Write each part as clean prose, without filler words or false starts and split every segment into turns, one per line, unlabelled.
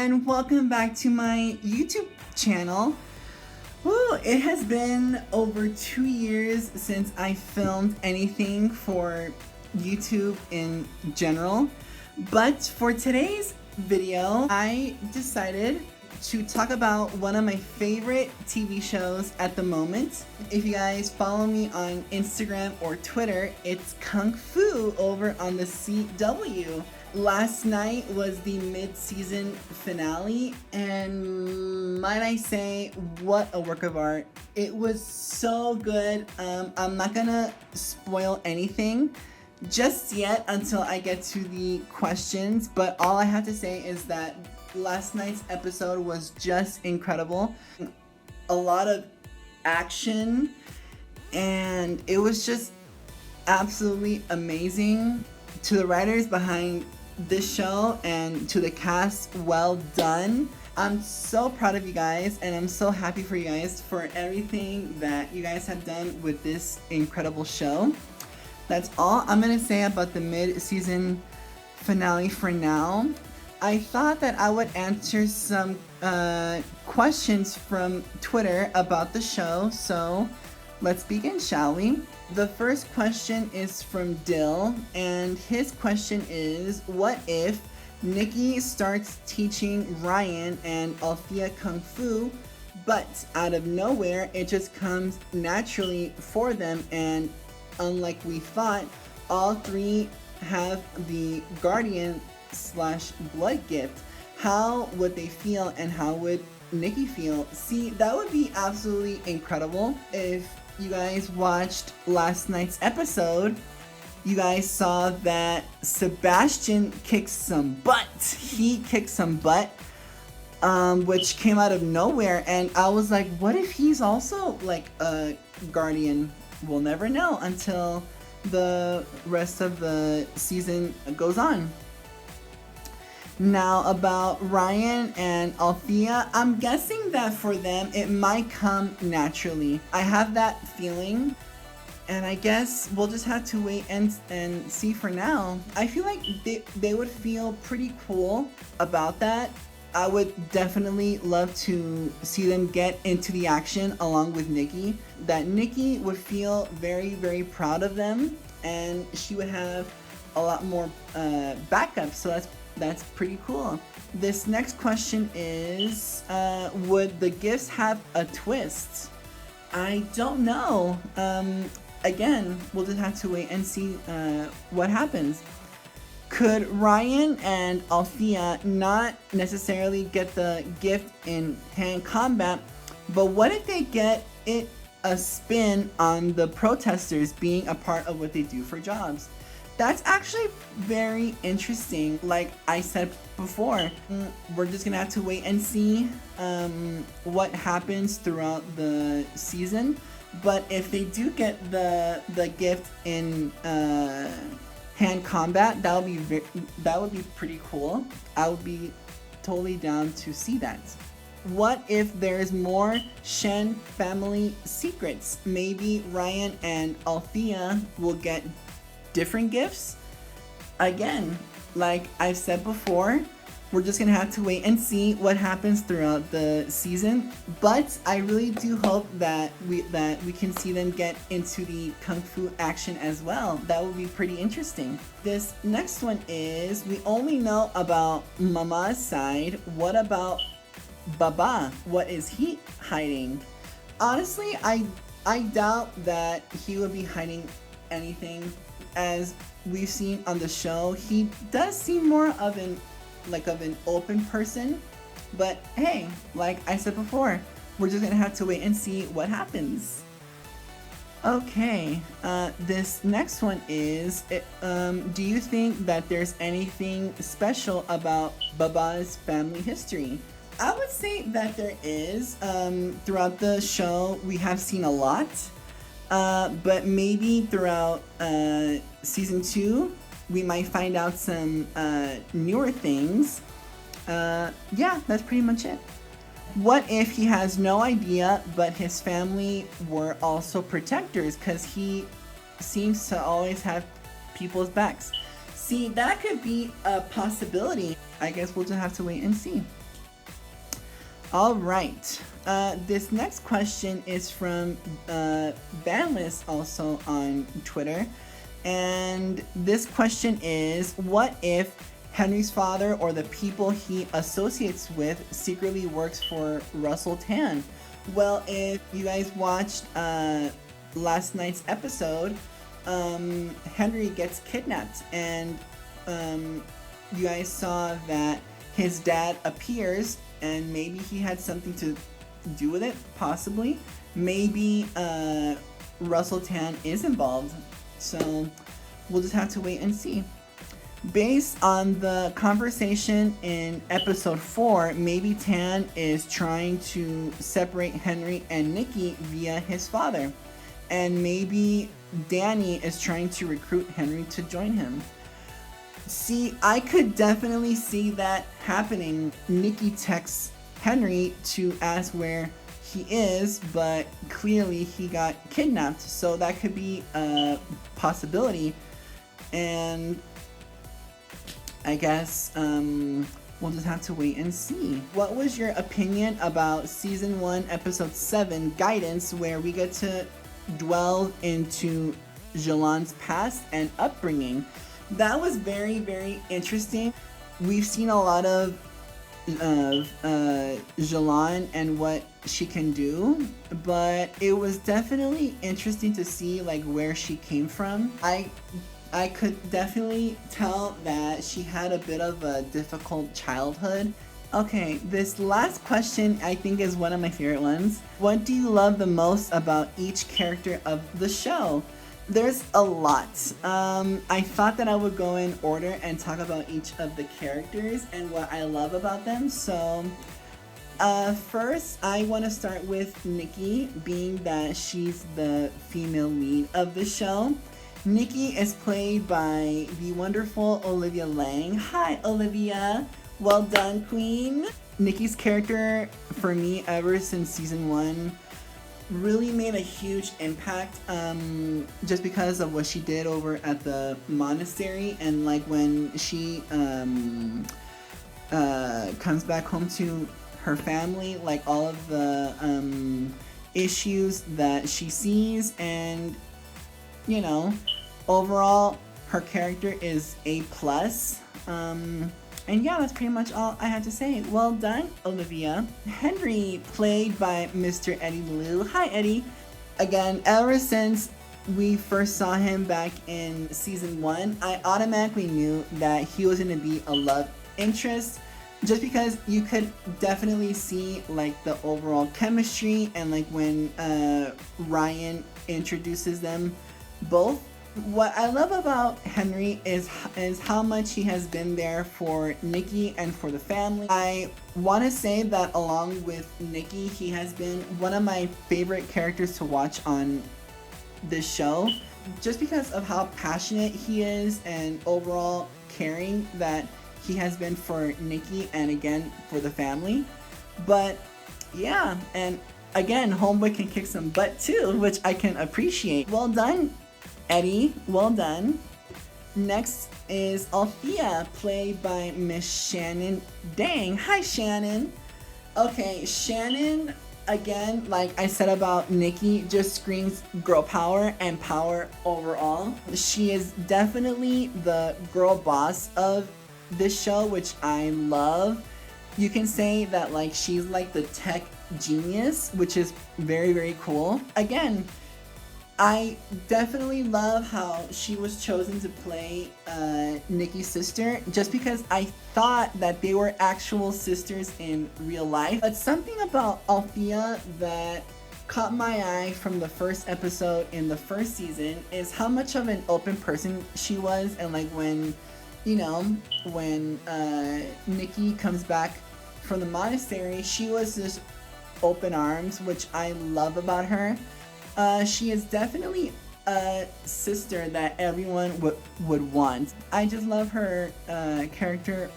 and welcome back to my YouTube channel. Woo, it has been over 2 years since I filmed anything for YouTube in general, but for today's video, I decided to talk about one of my favorite TV shows at the moment. If you guys follow me on Instagram or Twitter, it's Kung Fu over on the CW. Last night was the mid-season finale, and might I say, what a work of art. It was so good. I'm not gonna spoil anything just yet until I get to the questions, but all I have to say is that last night's episode was just incredible. A lot of action, and it was just absolutely amazing. To the writers behind this show and to the cast, well done. I'm so proud of you guys, and I'm so happy for you guys for everything that you guys have done with this incredible show. That's all I'm gonna say about the mid-season finale for now. I thought that I would answer some questions from Twitter about the show, so let's begin, shall we? The first question is from Dill, and his question is, what if Nikki starts teaching Ryan and Althea Kung Fu, but out of nowhere it just comes naturally for them, and unlike we thought, all three have the Guardian/blood gift? How would they feel, and how would Nikki feel? See, that would be absolutely incredible. If you guys watched last night's episode, you guys saw that Sebastian kicked some butt. He kicked some butt, which came out of nowhere, and I was like, what if he's also like a Guardian? We'll never know until the rest of the season goes on. Now, about Ryan and Althea, I'm guessing that for them it might come naturally. I have that feeling, and I guess we'll just have to wait and see for now. I feel like they would feel pretty cool about that. I would definitely love to see them get into the action along with Nikki. That Nikki would feel very, very proud of them, and she would have a lot more backup, so that's pretty cool. This next question is, would the gifts have a twist? I don't know. Again, we'll just have to wait and see what happens. Could Ryan and Althea not necessarily get the gift in hand combat, but what if they get it a spin on the protesters being a part of what they do for jobs? That's actually very interesting. Like I said before, we're just gonna have to wait and see what happens throughout the season. But if they do get the gift in hand combat, that would be pretty cool. I would be totally down to see that. What if there's more Shen family secrets? Maybe Ryan and Althea will get different gifts. Again, like I've said before, we're just gonna have to wait and see what happens throughout the season. But I really do hope that we can see them get into the Kung Fu action as well. That would be pretty interesting. This next one is, we only know about Mama's side. What about Baba? What is he hiding? Honestly, I doubt that he would be hiding anything. As we've seen on the show, he does seem more of an open person, but hey, like I said before, we're just gonna have to wait and see what happens. Okay, this next one is, do you think that there's anything special about Baba's family history? I would say that there is. Throughout the show, we have seen a lot. But maybe throughout season 2, we might find out some newer things. Yeah, that's pretty much it. What if he has no idea, but his family were also protectors, because he seems to always have people's backs? See, that could be a possibility. I guess we'll just have to wait and see. All right. This next question is from Banlist, also on Twitter. And this question is, what if Henry's father or the people he associates with secretly works for Russell Tan? Well, if you guys watched last night's episode, Henry gets kidnapped, and you guys saw that his dad appears, and maybe he had something to do with it, possibly. Maybe Russell Tan is involved, so we'll just have to wait and see. Based on the conversation in episode 4, maybe Tan is trying to separate Henry and Nikki via his father. And maybe Danny is trying to recruit Henry to join him. See, I could definitely see that happening. Nikki texts Henry to ask where he is, but clearly he got kidnapped, so that could be a possibility. And I guess we'll just have to wait and see. What was your opinion about season 1, episode 7, Guidance, where we get to dwell into Jalan's past and upbringing? That was very, very interesting. We've seen a lot of Jalan and what she can do, but it was definitely interesting to see like where she came from. I could definitely tell that she had a bit of a difficult childhood. Okay, this last question I think is one of my favorite ones. What do you love the most about each character of the show? There's a lot. I thought that I would go in order and talk about each of the characters and what I love about them. So first, I want to start with Nikki, being that she's the female lead of the show. Nikki is played by the wonderful Olivia Lang. Hi, Olivia. Well done, Queen. Nikki's character, for me, ever since season 1, really made a huge impact, just because of what she did over at the monastery, and like when she comes back home to her family, like all of the issues that she sees, and you know, overall her character is A+. And yeah, that's pretty much all I had to say. Well done, Olivia. Henry, played by Mr. Eddie Liu. Hi, Eddie. Again, ever since we first saw him back in season 1, I automatically knew that he was going to be a love interest, just because you could definitely see like the overall chemistry, and like when Ryan introduces them both. What I love about Henry is how much he has been there for Nikki and for the family. I want to say that along with Nikki, he has been one of my favorite characters to watch on this show, just because of how passionate he is and overall caring that he has been for Nikki and again for the family. But yeah, and again, Homeboy can kick some butt too, which I can appreciate. Well done, Eddie, well done. Next is Althea, played by Miss Shannon Dang. Hi, Shannon. Okay, Shannon, again, like I said about Nikki, just screams girl power and power overall. She is definitely the girl boss of this show, which I love. You can say that like she's like the tech genius, which is very, very cool. Again, I definitely love how she was chosen to play Nikki's sister, just because I thought that they were actual sisters in real life. But something about Althea that caught my eye from the first episode in the first season is how much of an open person she was, and like when, you know, when Nikki comes back from the monastery, she was just open arms, which I love about her. She is definitely a sister that everyone would want. I just love her character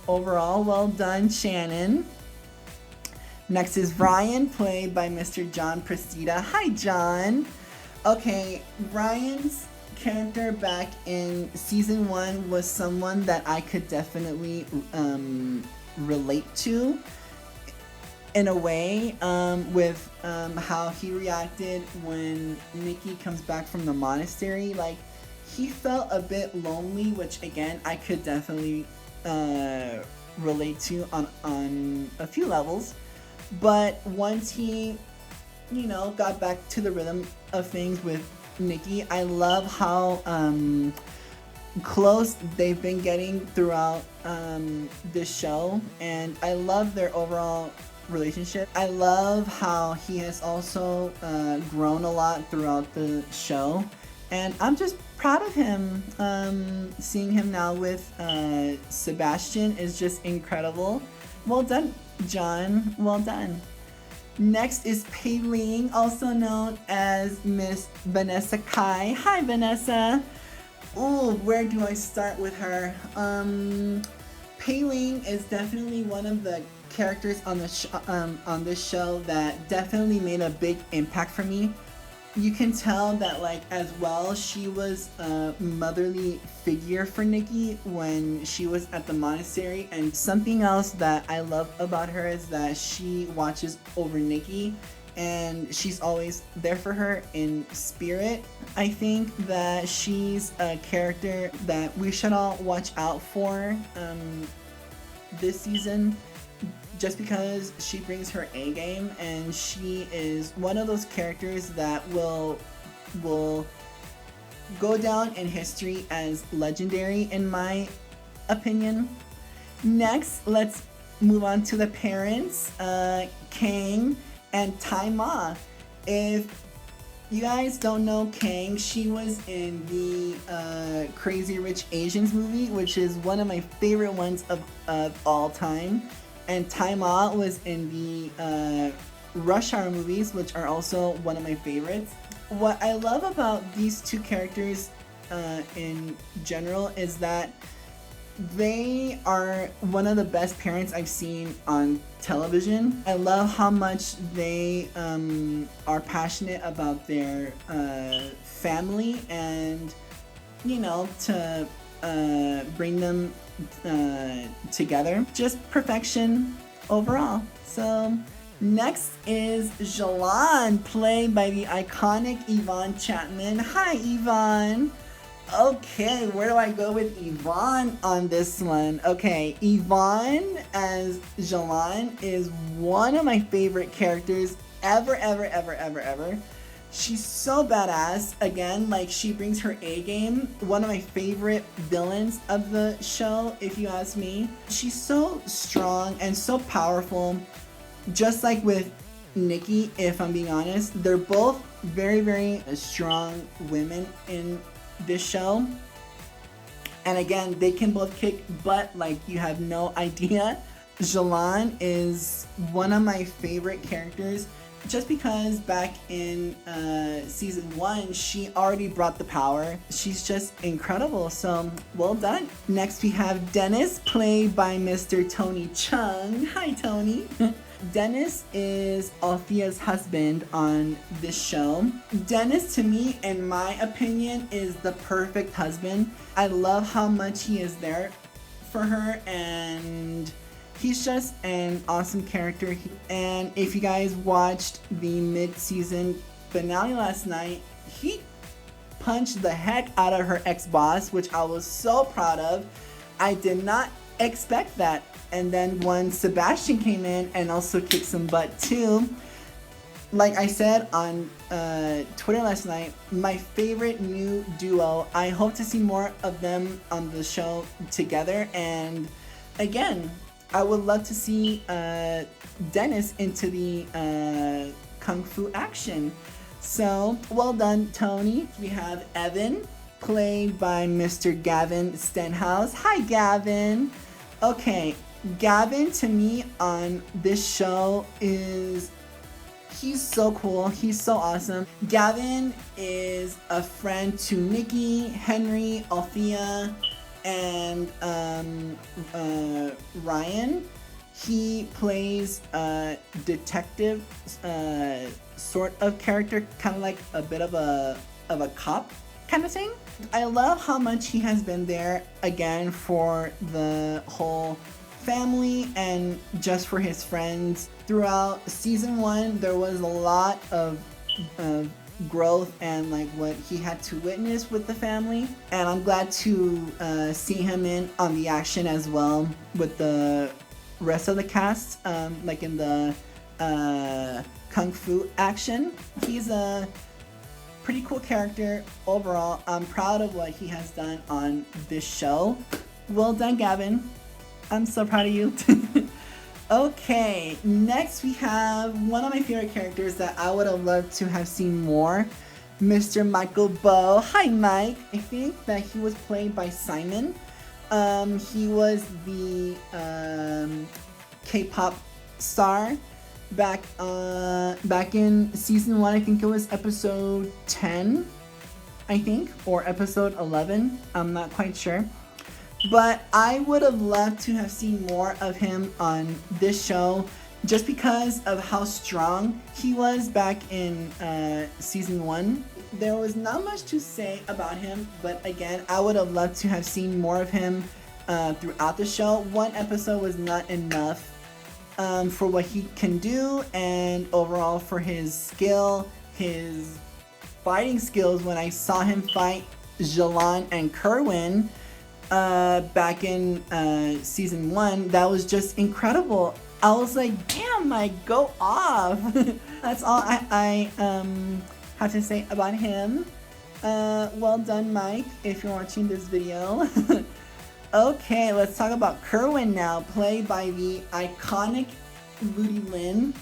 overall. Well done, Shannon. Next is Ryan, played by Mr. John Prestida. Hi, John. Okay, Ryan's character back in season 1 was someone that I could definitely relate to. in a way, with how he reacted when Nikki comes back from the monastery. Like, he felt a bit lonely, which again I could definitely relate to on a few levels. But once he, got back to the rhythm of things with Nikki, I love how close they've been getting throughout this show, and I love their overall relationship. I love how he has also grown a lot throughout the show, and I'm just proud of him. Seeing him now with Sebastian is just incredible. Well done, John. Well done. Next is Pei Ling, also known as Miss Vanessa Kai. Hi, Vanessa. Ooh, where do I start with her? Pei Ling is definitely one of the characters on the on this show that definitely made a big impact for me. You can tell that, like, as well, she was a motherly figure for Nikki when she was at the monastery. And something else that I love about her is that she watches over Nikki, and she's always there for her in spirit. I think that she's a character that we should all watch out for this season, just because she brings her A game, and she is one of those characters that will go down in history as legendary, in my opinion. Next, let's move on to the parents, Kang and Tai Ma. If you guys don't know Kang, she was in the Crazy Rich Asians movie, which is one of my favorite ones of all time. And Tai Ma was in the Rush Hour movies, which are also one of my favorites. What I love about these two characters in general is that they are one of the best parents I've seen on television. I love how much they are passionate about their family, and to bring them together. Just perfection overall. So next is Jalan, played by the iconic Yvonne Chapman. Hi, Yvonne. Okay, where do I go with Yvonne on this one? Okay, Yvonne as Jalan is one of my favorite characters ever. She's so badass. Again, like, she brings her A game. One of my favorite villains of the show, if you ask me. She's so strong and so powerful. Just like with Nikki, if I'm being honest. They're both very strong women in this show. And again, they can both kick butt like you have no idea. Jalan is one of my favorite characters, just because back in season 1, she already brought the power. She's just incredible, so well done. Next we have Dennis, played by Mr. Tony Chung. Hi, Tony. Dennis is Althea's husband on this show. Dennis, to me, in my opinion, is the perfect husband. I love how much he is there for her, and he's just an awesome character. And if you guys watched the mid-season finale last night, he punched the heck out of her ex-boss, which I was so proud of. I did not expect that. And then when Sebastian came in and also kicked some butt too, like I said on Twitter last night, my favorite new duo. I hope to see more of them on the show together. And again, I would love to see Dennis into the Kung Fu action. So, well done, Tony. We have Evan, played by Mr. Gavin Stenhouse. Hi, Gavin. Okay, Gavin, to me, on this show he's so cool. He's so awesome. Gavin is a friend to Nikki, Henry, Althea, and Ryan. He plays a detective sort of character, kind of like a bit of a cop kind of thing. I love how much he has been there again for the whole family and just for his friends. Throughout season 1, there was a lot of growth and like what he had to witness with the family, and I'm glad to see him in on the action as well with the rest of the cast, like in the kung fu action. He's a pretty cool character overall. I'm proud of what he has done on this show. Well done, Gavin. I'm so proud of you. Okay, next we have one of my favorite characters that I would have loved to have seen more, Mr. Michael Bow. Hi, Mike. I think that he was played by Simon. He was the K-pop star back in season 1. I think it was episode 10, I think, or episode 11. I'm not quite sure. But I would have loved to have seen more of him on this show just because of how strong he was back in season 1. There was not much to say about him, but again, I would have loved to have seen more of him throughout the show. One episode was not enough for what he can do, and overall for his skill, his fighting skills. When I saw him fight Jalan and Kerwin back in season 1, that was just incredible. I was like, damn, Mike, go off. That's all I have to say about him. Well done, Mike, if you're watching this video. Okay, let's talk about Kerwin now, played by the iconic Ludi Lin.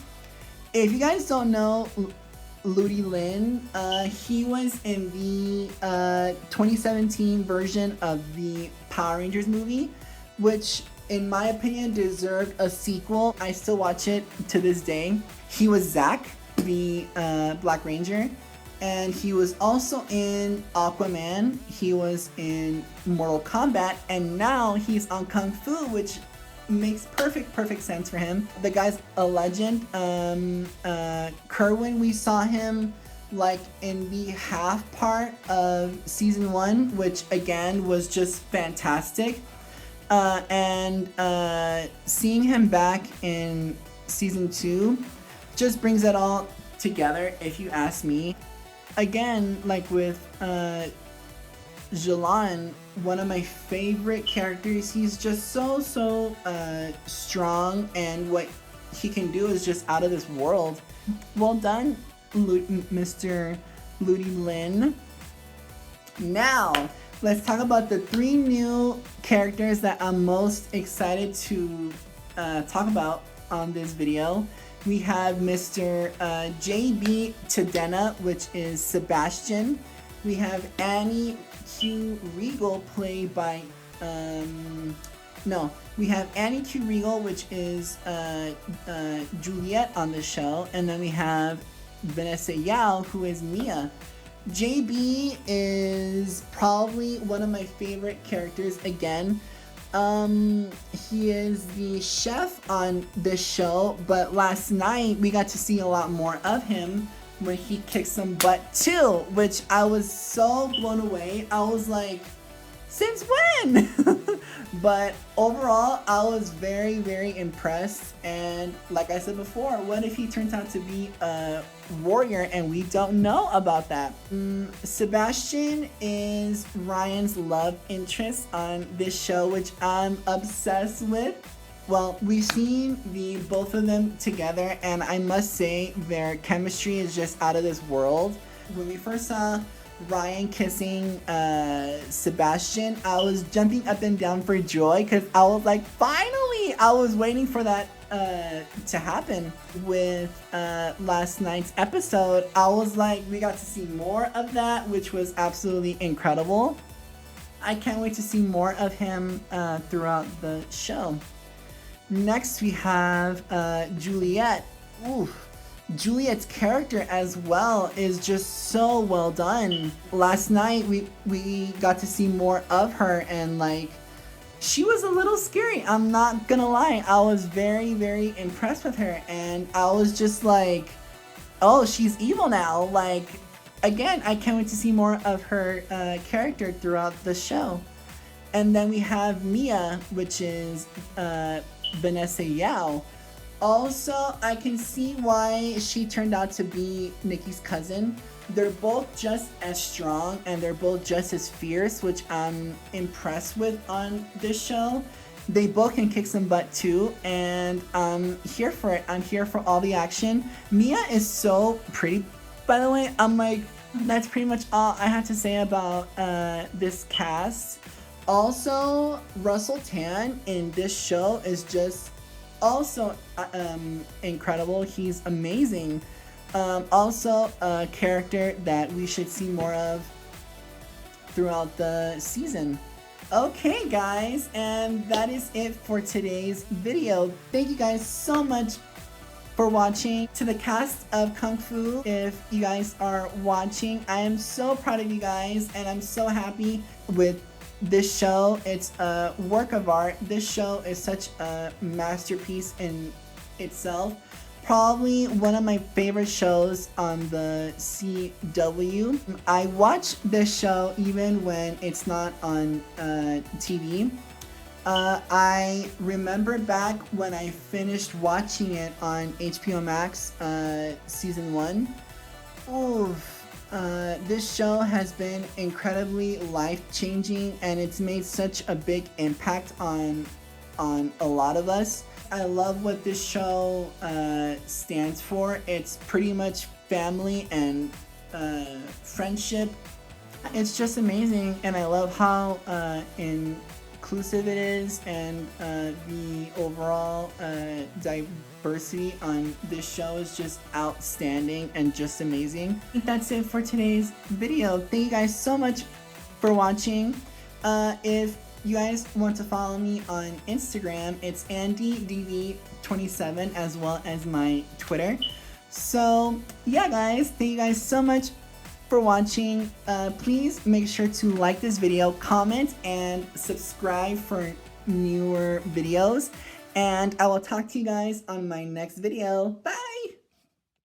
If you guys don't know Ludi Lin, he was in the 2017 version of the Power Rangers movie, which in my opinion deserved a sequel. I still watch it to this day. He was Zack, the Black Ranger, and he was also in Aquaman. He was in Mortal Kombat, and now he's on Kung Fu, which makes perfect sense for him. The guy's a legend. Kerwin, we saw him like in the half part of season 1, which again was just fantastic. And seeing him back in season 2 just brings it all together, if you ask me. Again, like with Jalan, one of my favorite characters. He's just so strong, and what he can do is just out of this world. Well done, Mr. Ludi Lin. Now, let's talk about the 3 new characters that I'm most excited to talk about on this video. We have Mr. JB Tadena, which is Sebastian. We have Annie Q Regal, played by we have Annie Q Regal, which is Juliet on the show, and then we have Vanessa Yao, who is Mia. JB is probably one of my favorite characters again. He is the chef on this show, but last night we got to see a lot more of him when he kicked some butt too, which I was so blown away. I was like, since when? But overall, I was very impressed. And like I said before, what if he turns out to be a warrior and we don't know about that? Sebastian is Ryan's love interest on this show, which I'm obsessed with. Well, we've seen the both of them together, and I must say their chemistry is just out of this world. When we first saw Ryan kissing Sebastian, I was jumping up and down for joy because I was like, finally! I was waiting for that to happen. With last night's episode, I was like, we got to see more of that, which was absolutely incredible. I can't wait to see more of him throughout the show. Next, we have Juliet. Oof. Juliet's character as well is just so well done. Last night, we got to see more of her, and like, she was a little scary. I'm not gonna lie. I was very impressed with her, and I was just like, oh, she's evil now. Like, again, I can't wait to see more of her character throughout the show. And then we have Mia, which is Vanessa Yao. Also, I can see why she turned out to be Nikki's cousin. They're both just as strong and they're both just as fierce, which I'm impressed with on this show. They both can kick some butt too, and I'm here for it. I'm here for all the action. Mia is so pretty, by the way. I'm like, that's pretty much all I have to say about this cast. Also, Russell Tan in this show is just also incredible. He's amazing. Also, a character that we should see more of throughout the season. Okay, guys, and that is it for today's video. Thank you guys so much for watching. To the cast of Kung Fu, if you guys are watching, I am so proud of you guys, and I'm so happy with this show. It's a work of art. This show is such a masterpiece in itself. Probably one of my favorite shows on the CW. I watch this show even when it's not on TV. I remember back when I finished watching it on HBO Max season 1. Oof. This show has been incredibly life-changing, and it's made such a big impact on a lot of us. I love what this show stands for. It's pretty much family and friendship. It's just amazing, and I love how inclusive it is, and the overall diversity on this show is just outstanding and just amazing. I think that's it for today's video. Thank you guys so much for watching. If you guys want to follow me on Instagram, it's AndyDV27, as well as my Twitter. So yeah, guys, thank you guys so much for watching. Please make sure to like this video, comment, and subscribe for newer videos. And I will talk to you guys on my next video. Bye!